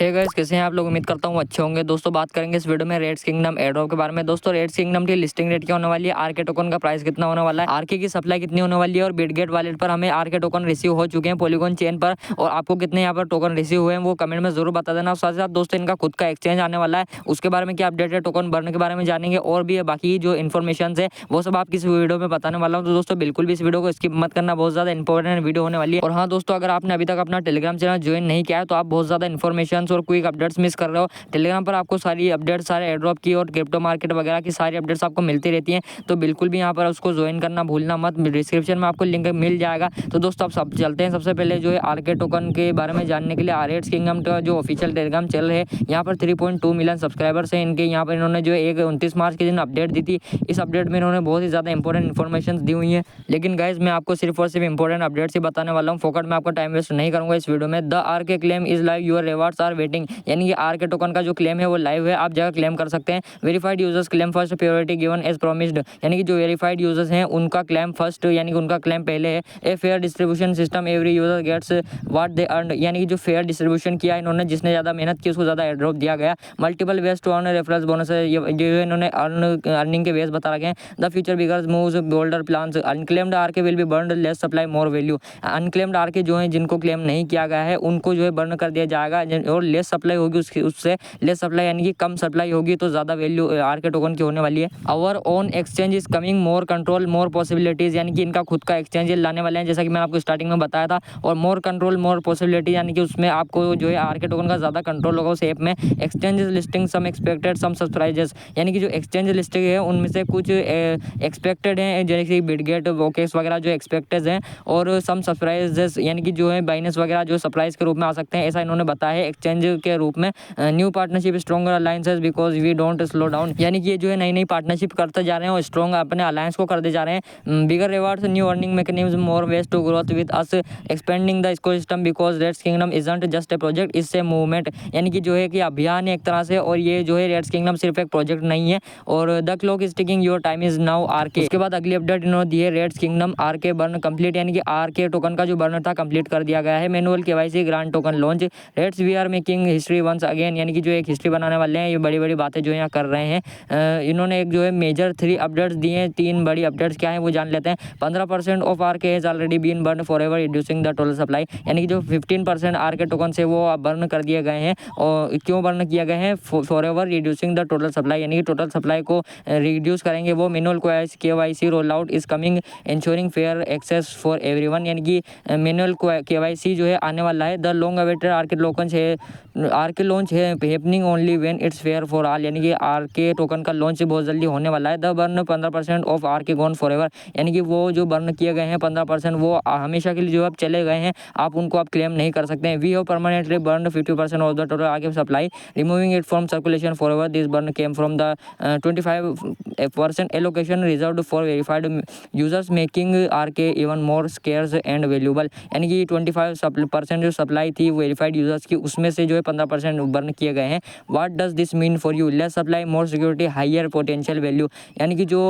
Hey guys, कैसे हैं आप लोग। उम्मीद करता हूँ अच्छे होंगे। दोस्तों बात करेंगे इस वीडियो में रेड्स किंगडम एयरड्रॉप के बारे में। दोस्तों रेड्स किंगडम की लिस्टिंग रेट क्या होने वाली है, आरके टोकन का प्राइस कितना होने वाला है, आरके की सप्लाई कितनी होने वाली है और बिटगेट वॉलेट पर हमें आरके टोकन रिसीव हो चुके हैं पॉलीगॉन चेन पर, और आपको कितने यहाँ पर टोकन रिसीव हुए हैं वो कमेंट में जरूर बता देना। साथ ही साथ दोस्तों इनका खुद का एक्सचेंज आने वाला है, उसके बारे में क्या अपडेट है, टोकन बर्न के बारे में जानेंगे और भी बाकी जो इन्फॉर्मेशन है वो सब आपकी इस वीडियो में बताने वाला हूँ। तो दोस्तों बिल्कुल भी इस वीडियो को स्किप मत करना, बहुत ज्यादा इंपॉर्टेंट वीडियो होने वाली है। और हाँ दोस्तों, अगर आपने अभी तक अपना टेलीग्राम चैनल ज्वाइन नहीं किया है तो आप बहुत ज्यादा इन्फॉर्मेशन और क्विक अपडेट्स मिस कर रहे हो। टेलीग्राम पर आपको सारी अपडेट्स, सारे एयरड्रॉप की और क्रिप्टो मार्केट वगैरह की सारी अपडेट्स आपको मिलती रहती हैं, तो बिल्कुल भी यहाँ पर उसको ज्वाइन करना भूलना मत। डिस्क्रिप्शन में आपको लिंक मिल जाएगा। तो दोस्तों आप सब चलते हैं सबसे पहले जो है आरके टोकन के बारे में जानने के लिए। रेड्स किंगडम का जो ऑफिशियल टेलीग्राम चैनल है, यहाँ पर 3.2 मिलियन सब्सक्राइबर्स हैं इनके। यहाँ पर इन्होंने जो एक 29 मार्च के दिन अपडेट दी थी, इस अपडेट में इन्होंने बहुत ही ज़्यादा इंपॉर्टेंट इन्फॉर्मेशन दी हुई है। लेकिन गाइज मैं आपको सिर्फ और सिर्फ इंपॉर्टेंट अपडेट्स ही बताने वाला हूँ, फोकट में आपका टाइम वेस्ट नहीं करूँगा इस वीडियो में। The RK claim is live, your rewards are waiting, यानी कि आरके टोकन का जो क्लेम है वो लाइव है, आप जगह क्लेम कर सकते हैं। Verified users claim first, priority given as promised, यानी कि जो वेरीफाइड यूजर्स हैं उनका क्लेम फर्स्ट, यानी कि उनका क्लेम पहले है। A fair distribution system, every user gets what they earn, यानी कि जो फेयर डिस्ट्रीब्यूशन किया इन्होंने, जिसने ज़्यादा मेहनत की उसको ज़्यादा एयरड्रॉप दिया गया। Multiple ways to earn reference bonus, ये इन्होंने अर्निंग के वेज बता रखे हैं। The future biggers moves bolder plans, unclaimed RK will be burn, less supply more value. Unclaimed RK जो है जिनको क्लेम नहीं किया गया है उनको जो है बर्न कर दिया जाएगा, और लेस सप्लाई होगी उससे लेस सप्लाई, यानी कि कम सप्लाई होगी तो ज़्यादा वैल्यू आरके टोकन की होने वाली है। Our own exchange is coming, more control more possibilities, यानी कि इनका खुद का एक्सचेंज लाने वाले हैं, जैसा कि मैंने आपको स्टार्टिंग में बताया था। और मोर कंट्रोल मोर पॉसिबिलिटी, यानी कि उसमें आपको जो है आरके टोकन का ज़्यादा कंट्रोल होगा उस ऐप में। एक्सचेंज लिस्टिंग सम एक्सपेक्टेड सम सरप्राइजेस, यानी कि जो एक्सचेंज लिस्टिंग है उनमें से कुछ एक्सपेक्टेड हैं, जैसे कि बिटगेट वोकेक्स वगैरह जो एक्सपेक्टेड हैं, और सम सरप्राइजेस यानी कि जो है बाइनेंस वगैरह जो सरप्राइज के रूप में आ सकते हैं, ऐसा इन्होंने बताया है एक्सचेंज के रूप में। New partnership stronger alliances because we don't slow down, यानी कि ये जो है नई नई पार्टनरशिप करते जा रहे हैं और स्ट्रॉन्ग अपने अलायंस को करते जा रहे हैं। Bigger rewards, new earning mechanism, more ways to growth with us, expanding the ecosystem because Reds Kingdom isn't just a project, it's a movement, यानी कि जो है कि अभियान है एक तरह से, और ये जो है रेड्स किंगडम सिर्फ एक प्रोजेक्ट नहीं है। और the clock is ticking, your time is now RK. उसके बाद अगली अपडेट इन्होंने दी है, Reds Kingdom RK burn complete, यानी कि आरके टोकन का जो बर्न था कंप्लीट कर दिया गया है। Manual KYC grand token launch, Reds we are making history once again, यानी कि जो एक हिस्ट्री बनाने वाले हैं, ये बड़ी बड़ी बातें जो यहाँ कर रहे हैं। इन्होंने एक जो है मेजर 3 अपडेट्स दिए हैं, 3 बड़ी अपडेट्स क्या है वो जान लेते हैं। 15% of RK has already been burn forever reducing the total supply, यानी कि जो 15% आरके टोकन से वो बर्न कर दिए गए हैं। और क्यों बर्न किया गए हैं, forever reducing the total supply, यानी कि टोटल सप्लाई को रिड्यूस करेंगे वो। Manual KYC roll out is coming, ensuring fair access for everyone, यानी कि मैनुअल केवाईसी जो है आने वाला है। The long awaited RK token है, आरके लॉन्च है happening only when it's fair for all, यानी कि आरके टोकन का लॉन्च बहुत जल्दी होने वाला है। The burn 15% of RK gone forever, यानी कि वो जो बर्न किए गए हैं 15% वो हमेशा के लिए जो अब चले गए हैं, आप उनको आप क्लेम नहीं कर सकते हैं। We have permanently burn 50% of the total RK supply, removing it from circulation forever. This burn came from the 25% allocation reserved for verified users, making RK even more scarce and valuable, यानी कि 25% जो supply थी verified users की, उसमें से जो है 15% burn किए गए हैं। What does this mean for you, less supply more security higher potential value, यानी कि जो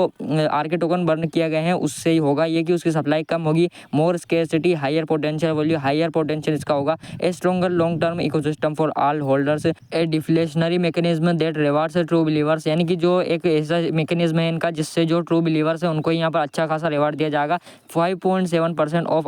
आरके टोकन बर्न किए गए हैं उससे ही होगा ये कि उसकी सप्लाई कम होगी। More scarcity higher potential value, higher potential इसका होगा। A stronger long term ecosystem for all holders, a deflationary mechanism that rewards true believers, यानी कि जो एक ऐसा मैकेनिज्म है इनका जिससे जो ट्रू बिलीवर्स है उनको यहाँ पर अच्छा खासा रिवार्ड दिया जाएगा। 5.7% of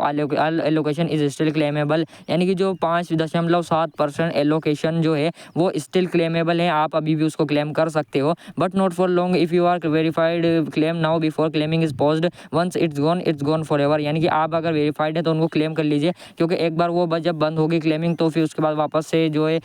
allocation is still claimable, यानी कि जो 5.7% एलोकेशन जो है वो स्टिल क्लेमेबल है, आप अभी भी उसको क्लेम कर सकते हो। But not for long, if you are verified claim now before claiming is paused, once it's gone forever, यानी कि आप अगर वेरीफाइड है तो उनको क्लेम कर लीजिए, क्योंकि एक बार वो जब बंद होगी क्लेमिंग तो फिर उसके बाद वापस से जो है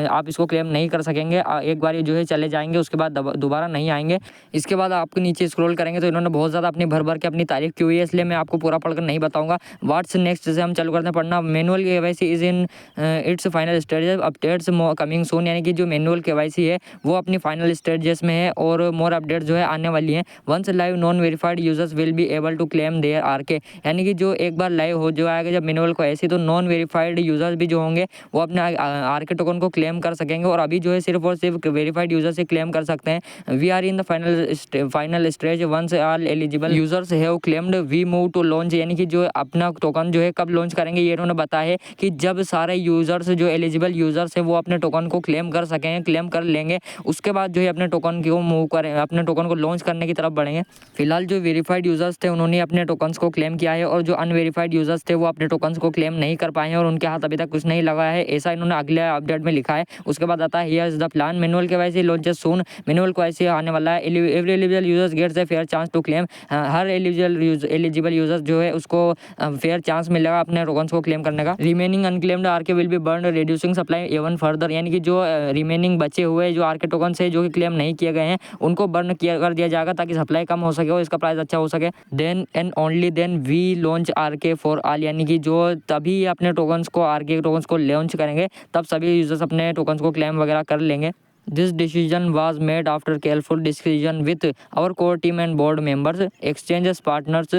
आप इसको क्लेम नहीं कर सकेंगे। एक बार ये जो है चले जाएंगे, उसके बाद दोबारा नहीं आएंगे। इसके बाद आपको नीचे स्क्रॉल करेंगे तो इन्होंने बहुत ज़्यादा अपनी भर के अपनी तारीफ की हुई है, इसलिए मैं आपको पूरा पढ़कर नहीं बताऊंगा। व्हाट्स नेक्स्ट से हम चालू करते हैं पढ़ना। Manual KYC is in its final stages, updates coming soon, यानी कि जो मैनुअल केवाईसी है वो अपनी फाइनल स्टेजेस में है और मोर अपडेट जो है आने वाली हैं। Once live non verified users will be able to claim their RK, यानी कि जो एक बार लाइव हो जो आएगा जब मैनुअल को ऐसी, तो नॉन वेरीफाइड यूजर्स भी जो होंगे वो अपने आरके टोकन को क्लेम कर सकेंगे, और अभी जो है सिर्फ और सिर्फ वेरीफाइड यूजर से क्लेम कर सकते हैं। We are in the final stage, once all eligible users have claimed we move to launch, यानी कि जो अपना टोकन जो है कब लॉन्च करेंगे ये इन्होंने बताया है कि जब सारे यूजर्स जो एलिजिबल यूजर्स है वो अपने टोकन को क्लेम कर सकें, क्लेम कर लेंगे। उसके बाद जो है अपने टोकन को मूव करें, अपने टोकन को लॉन्च करने की तरफ बढ़ेंगे। फिलहाल जो वेरीफाइड यूजर्स थे उन्होंने अपने टोकन्स को क्लेम किया है और जो अनवेरीफाइड यूजर्स थे वो अपने टोकन्स को क्लेम नहीं कर पाए हैं और उनके हाथ अभी तक कुछ नहीं लगा है, ऐसा इन्होंने अगले अपडेट में लिखा है। उसके बाद आता है here is the plan, manual KYC launches soon, manual KYC आने वाला है। Every eligible users gets a fair chance to claim, हर एलिजिबल यूजर्स जो है उसको फेयर चांस मिलेगा अपने टोकन्स को क्लेम करने का। Remaining unclaimed RK will be burn reducing supply even further, यानी कि जो रिमेनिंग बचे हुए जो आरके टोकन्स है जो कि क्लेम नहीं किए गए हैं उनको बर्न कर दिया जाएगा ताकि सप्लाई कम हो सके और इसका प्राइस अच्छा हो सके। Then and only then we launch RK for all, यानी कि जो तभी अपने टोकन्स को आरके टोकन्स को लॉन्च करेंगे तब सभी यूजर्स अपने टोकन्स को क्लेम वगैरह कर लेंगे। This decision was made after careful discussion with our core team and board members, exchanges partners,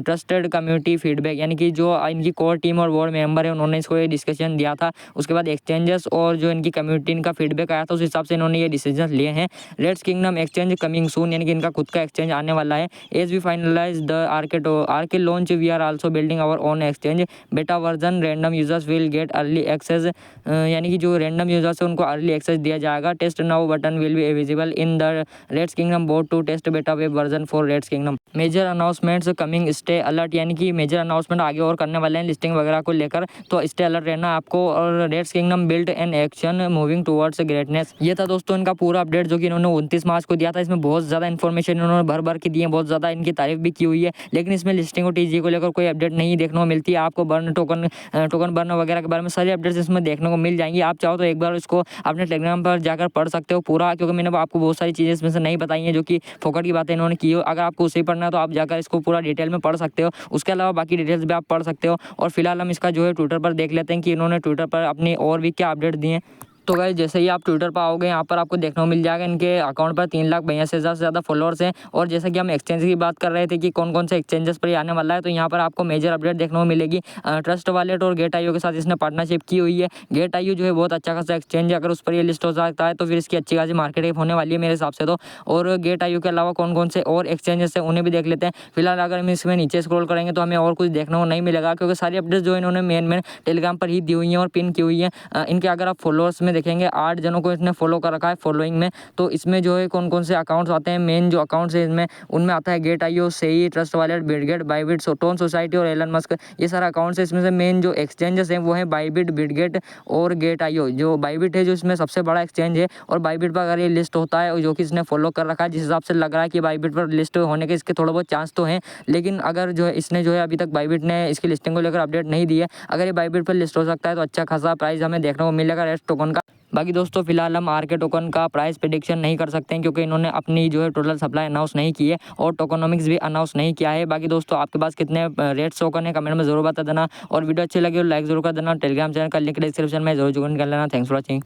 trusted community feedback, यानी कि जो इनकी कोर टीम और बोर्ड मेंबर है उन्होंने इसको ये डिस्कशन दिया था। उसके बाद एक्सचेंजेस और जो इनकी कम्युनिटी इनका फीडबैक आया था उस हिसाब से इन्होंने ये डिसीजन लिए हैं। Reds Kingdom exchange coming soon, यानी कि इनका खुद का एक्सचेंज आने वाला है। As we finalize the RK launch we are also building our own exchange beta version, random users will get early access, यानी कि जो रैंडम यूजर्स है उनको अर्ली एक्सेस दिया जाएगा। Test now button will be visible in the Reds Kingdom board to test beta web version for Reds Kingdom. Major announcements coming, stay alert, यानी कि major announcement आगे और करने वाले हैं लिस्टिंग वगैरह को लेकर, तो स्टे अलर्ट रहना आपको। और Reds Kingdom build an action moving towards greatness. ये था दोस्तों इनका पूरा अपडेट जो कि इन्होंने 29 मार्च को दिया था। इसमें बहुत ज़्यादा इन्फॉर्मेशन इन्होंने भर के दी है, बहुत ज़्यादा इनकी तारीफ भी की हुई है, लेकिन इसमें लिस्टिंग और टीजी को लेकर कोई अपडेट नहीं देखने को मिलती है। आपको बर्न टोकन बर्न वगैरह के बारे में सारी अपडेट्स इसमें देखने को मिल जाएंगी। आप चाहो तो एक बार इसको अपने टेलीग्राम पर जाकर पढ़ सकते हो पूरा, क्योंकि मैंने आपको बहुत सारी चीज़ें इसमें से नहीं बताई हैं जो कि फोकट की बातें इन्होंने की हो। अगर आपको उसे पढ़ना है तो आप जाकर इसको पूरा डिटेल में पढ़ सकते हो, उसके अलावा बाकी डिटेल्स भी आप पढ़ सकते हो। और फिलहाल हम इसका जो है ट्विटर पर देख लेते हैं कि इन्होंने ट्विटर पर अपनी और भी क्या अपडेट दिए हैं। तो गाइस जैसे ही आप ट्विटर पर आओगे यहाँ पर आपको देखने को मिल जाएगा इनके अकाउंट पर 3,82,000 से ज़्यादा फॉलोअर्स हैं। और जैसे कि हम एक्सचेंज की बात कर रहे थे कि कौन कौन से एक्सचेंजेस पर ये आने वाला है, तो यहाँ पर आपको मेजर अपडेट देखने को मिलेगी। ट्रस्ट वॉलेट और गेट आईओ के साथ इसने पार्टनरशिप की हुई है। गेट आईओ जो है बहुत अच्छा खासा एक्सचेंज है, अगर उस पर ये लिस्ट हो सकता है तो फिर इसकी अच्छी खासी मार्केट होने वाली है मेरे हिसाब से तो। और गेट आईओ के अलावा कौन कौन से और एक्सचेंजेस हैं उन्हें भी देख लेते हैं। फिलहाल अगर हम इसमें नीचे स्क्रॉल करेंगे तो हमें और कुछ देखने को नहीं मिलेगा, क्योंकि सारी अपडेट्स जो इन्होंने मेन टेलीग्राम पर ही दी हुई हैं और पिन की हुई है। इनके अगर आप फॉलोअर्स में देखेंगे 8 जनों को इसने फॉलो कर रखा है फॉलोइंग में। तो इसमें जो है कौन कौन से अकाउंट्स आते हैं, मेन जो अकाउंट्स है इसमें उनमें आता है गेट आईओ, सेई, trust wallet, Bitget, Bybit, tone society और एलन मस्क, ये सारा अकाउंट्स है। इसमें से मेन जो एक्सचेंजेस हैं वो है बाइबिट, बिटगेट और गेट आईओ। जो बाइबिट है जो इसमें सबसे बड़ा एक्सचेंज है, और बाइबिट पर अगर ये लिस्ट होता है जो कि इसने फॉलो कर रखा है, जिस हिसाब से लग रहा है कि बाइबिट पर लिस्ट होने के इसके थोड़े बहुत चांस तो हैं, लेकिन अगर जो है इसने जो है अभी तक बाइबिट ने इसकी लिस्टिंग को लेकर अपडेट नहीं दी है। अगर ये बाइबिट पर लिस्ट हो सकता है तो अच्छा खासा प्राइस हमें देखने को मिलेगा रेड्स टोकन का। बाकी दोस्तों फिलहाल हम आरके टोकन का प्राइस प्रेडिक्शन नहीं कर सकते हैं, क्योंकि इन्होंने अपनी जो है टोटल सप्लाई अनाउंस नहीं की है और टोकनोमिक्स भी अनाउंस नहीं किया है। बाकी दोस्तों आपके पास कितने रेट्स टोकन है कमेंट में जरूर बता देना, और वीडियो अच्छी लगी तो लाइक जरूर कर देना। टेलीग्राम चैनल का लिंक डिस्क्रिप्शन में जरूर ज्वाइन कर लेना। Thanks for watching.